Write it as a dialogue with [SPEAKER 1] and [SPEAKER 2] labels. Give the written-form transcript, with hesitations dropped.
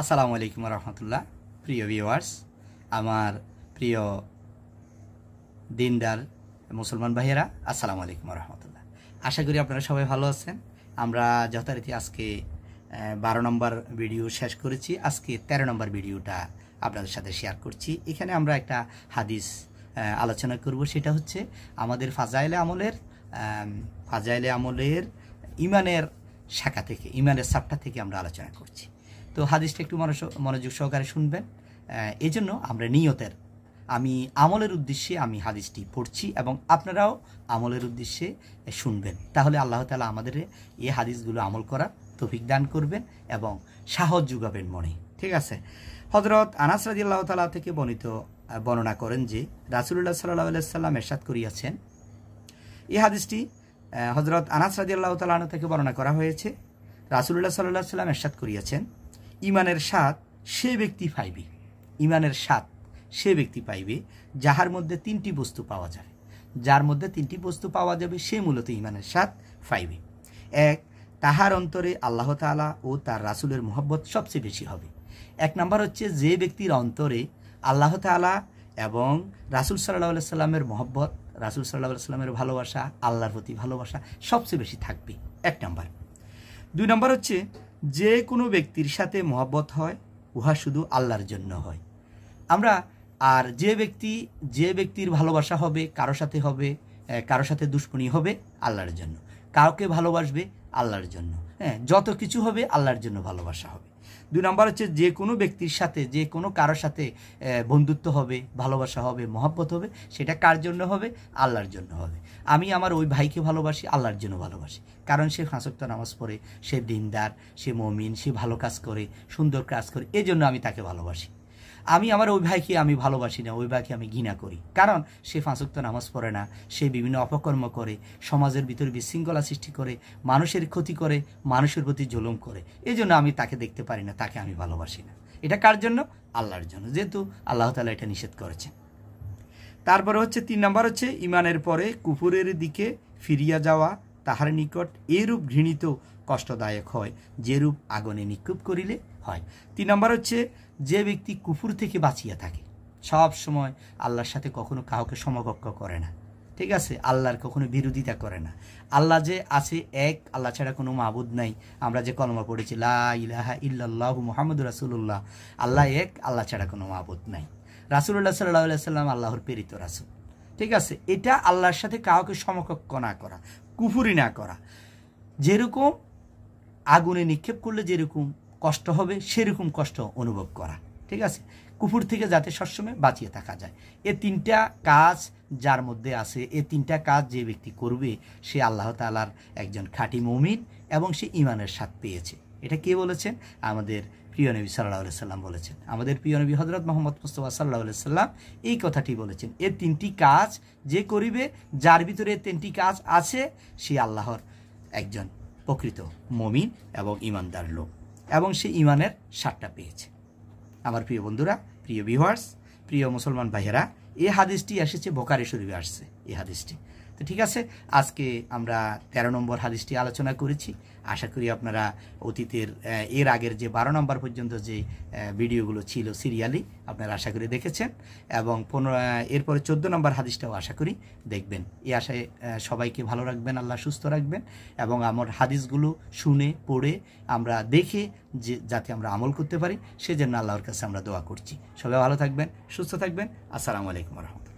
[SPEAKER 1] আসসালামু আলাইকুম রহমতুল্লাহ। প্রিয় ভিউয়ার্স, আমার প্রিয় দিনদার মুসলমান ভাইয়েরা, আসসালামু আলাইকুম রহমতুল্লাহ। আশা করি আপনারা সবাই ভালো আছেন। আমরা যথারীতি আজকে 12 নম্বর ভিডিও শেষ করেছি। আজকে 13 নম্বর ভিডিওটা আপনাদের সাথে শেয়ার করছি। এখানে আমরা একটা হাদিস আলোচনা করব। সেটা হচ্ছে আমাদের ফাজাইলে আমলের ইমানের শাখা থেকে, ইমানের সাপটা থেকে আমরা আলোচনা করছি। তো হাদিসটা একটু মনোযোগ সহকারে শুনবেন। এই জন্য আমরা নিয়তের, আমি আমলের উদ্দেশ্যে আমি হাদিসটি পড়ছি এবং আপনারাও আমলের উদ্দেশ্যে শুনবেন। তাহলে আল্লাহ তাআলা আমাদের এই হাদিসগুলো আমল করার তৌফিক দান করবেন এবং সাহস যোগাবেন মনে। ঠিক আছে। হযরত আনাস রাদিয়াল্লাহু তাআলা থেকে বর্ণনা করেন যে রাসূলুল্লাহ সাল্লাল্লাহু আলাইহি ওয়াসাল্লাম ইরশাদ করিয়াছেন। এই হাদিসটি হযরত আনাস রাদিয়াল্লাহু তাআলা থেকে বর্ণনা করা হয়েছে। রাসূলুল্লাহ সাল্লাল্লাহু আলাইহি ওয়াসাল্লাম ইরশাদ করিয়াছেন, ইমানের স্বাদ সে ব্যক্তি পাইবে, ইমানের স্বাদ সে ব্যক্তি পাইবে যাহার মধ্যে তিনটি বস্তু পাওয়া যাবে। যার মধ্যে তিনটি বস্তু পাওয়া যাবে সে মূলত ইমানের স্বাদ পাইবে। এক, তাহার অন্তরে আল্লাহ তাআলা ও তার রাসূলের মহব্বত সবচেয়ে বেশি হবে। এক নাম্বার হচ্ছে যে ব্যক্তির অন্তরে আল্লাহ তাআলা এবং রাসূল সাল্লাল্লাহু আলাইহি সাল্লামের মহব্বত, রাসূল সাল্লাল্লাহু আলাইহি সাল্লামের ভালোবাসা, আল্লাহর প্রতি ভালোবাসা সবচেয়ে বেশি থাকবে। এক নাম্বার। দুই নাম্বার হচ্ছে যে কোনো ব্যক্তির সাথে মহব্বত হয় উহা শুধু আল্লাহর জন্য হয়। আমরা আর যে ব্যক্তির ভালোবাসা হবে কারো সাথে দুশমনি হবে আল্লাহর জন্য, কাউকে ভালোবাসবে আল্লাহর জন্য, যত কিছু হবে আল্লাহর জন্য ভালোবাসা হবে। দুই নম্বর হচ্ছে যে কোনো ব্যক্তির সাথে, যে কোনো কারোর সাথে বন্ধুত্ব হবে, ভালোবাসা হবে, মহব্বত হবে, সেটা কার জন্য হবে? আল্লাহর জন্য হবে। আমি আমার ওই ভাইকে ভালোবাসি, আল্লাহর জন্য ভালোবাসি, কারণ সে 5 ওয়াক্ত নামাজ পড়ে, সে দিনদার, সে মুমিন, সে ভালো কাজ করে, সুন্দর কাজ করে, এই জন্য আমি তাকে ভালোবাসি। আমি আমার ওই ভাইকে আমি ভালোবাসি না, ওই ভাইকে আমি ঘৃণা করি, কারণ সে 5 ওয়াক্ত নামাজ পড়ে না, সে বিভিন্ন অপকর্ম করে, সমাজের ভিতরে বিশৃঙ্খলা সৃষ্টি করে, মানুষের ক্ষতি করে, মানুষের প্রতি জুলুম করে, এই জন্য আমি তাকে দেখতে পারি না, তাকে আমি ভালোবাসি না। এটা কার জন্য? আল্লাহর জন্য, যেহেতু আল্লাহ তাআলা এটা নিষেধ করেছেন। তারপরে হচ্ছে 3 নম্বর হচ্ছে ইমানের পরে কুফুরের দিকে ফিরিয়া যাওয়া তাহার নিকট এরূপ ঘৃণিত কষ্টদায়ক হয় যেরূপ আগুনে নিক্ষেপ করিলে হয়। 3 নম্বর হচ্ছে যে ব্যক্তি কুফুর থেকে বাঁচিয়া থাকে, সব সময় আল্লাহর সাথে কখনো কাউকে সমকক্ষ করে না, ঠিক আছে, আল্লাহর কখনো বিরোধিতা করে না। আল্লাহ যে আছে এক, আল্লাহ ছাড়া কোনো মাবুদ নাই। আমরা যে কলমা পড়েছি লা ইলাহা ইল্লাল্লাহু মুহাম্মাদুর রাসূলুল্লাহ, আল্লাহ এক, আল্লাহ ছাড়া কোনো মাবুদ নাই। রাসূলুল্লাহ সাল্লাল্লাহু আলাইহি সাল্লাম আল্লাহর প্রেরিত রাসূল। ঠিক আছে। এটা আল্লাহর সাথে কাউকে সমকক্ষ না করা, কুফুরি না করা। যেরকম আগুনে নিক্ষেপ করলে যেরকম কষ্ট হবে সেরকম কষ্ট অনুভব করা। ঠিক আছে। কুফুর থেকে যাতে সবসময় বাঁচিয়ে থাকা যায়। এ 3টা কাজ যার মধ্যে আছে, এ 3টা কাজ যে ব্যক্তি করবে সে আল্লাহ তাআলার একজন খাঁটি মুমিন এবং সে ইমানের স্বাদ পেয়েছে। এটা কে বলেছেন? আমাদের প্রিয় নবী সাল্লাল্লাহু আলাইহি সাল্লাম বলেছেন। আমাদের প্রিয় নবী হযরত মুহাম্মদ মুস্তাফা সাল্লাল্লাহু আলাইহি সাল্লাম এই কথাটি বলেছেন। এর 3টি কাজ যে করিবে, যার ভিতরে 3টি কাজ আছে, সে আল্লাহর একজন প্রকৃত মুমিন এবং ইমানদার লোক, এবং সে ইমানের স্বাদটা পেয়েছে। আমার প্রিয় বন্ধুরা, প্রিয় ভিউয়ার্স, প্রিয় মুসলমান ভাইয়েরা, এই হাদিসটি এসেছে বুখারী শরীফে আসছে এই হাদিসটি। তো ঠিক আছে, আজকে আমরা 13 নম্বর হাদিসটি আলোচনা করেছি। আশা করি আপনারা অতীতের এর আগের যে 12 নম্বর পর্যন্ত যে ভিডিওগুলো ছিল সিরিয়ালি আপনারা আশা করি দেখেছেন, এবং এরপরে 14 নম্বর হাদিসটাও আশা করি দেখবেন। এই আশায় সবাইকে ভালো রাখবেন, আল্লাহ সুস্থ রাখবেন, এবং আমার হাদিসগুলো শুনে পড়ে আমরা দেখে যে যাতে আমরা আমল করতে পারি সেজন্য আল্লাহর কাছে আমরা দোয়া করছি। সবাই ভালো থাকবেন, সুস্থ থাকবেন। আসসালামু আলাইকুম ওয়া রাহমাতুল্লাহ।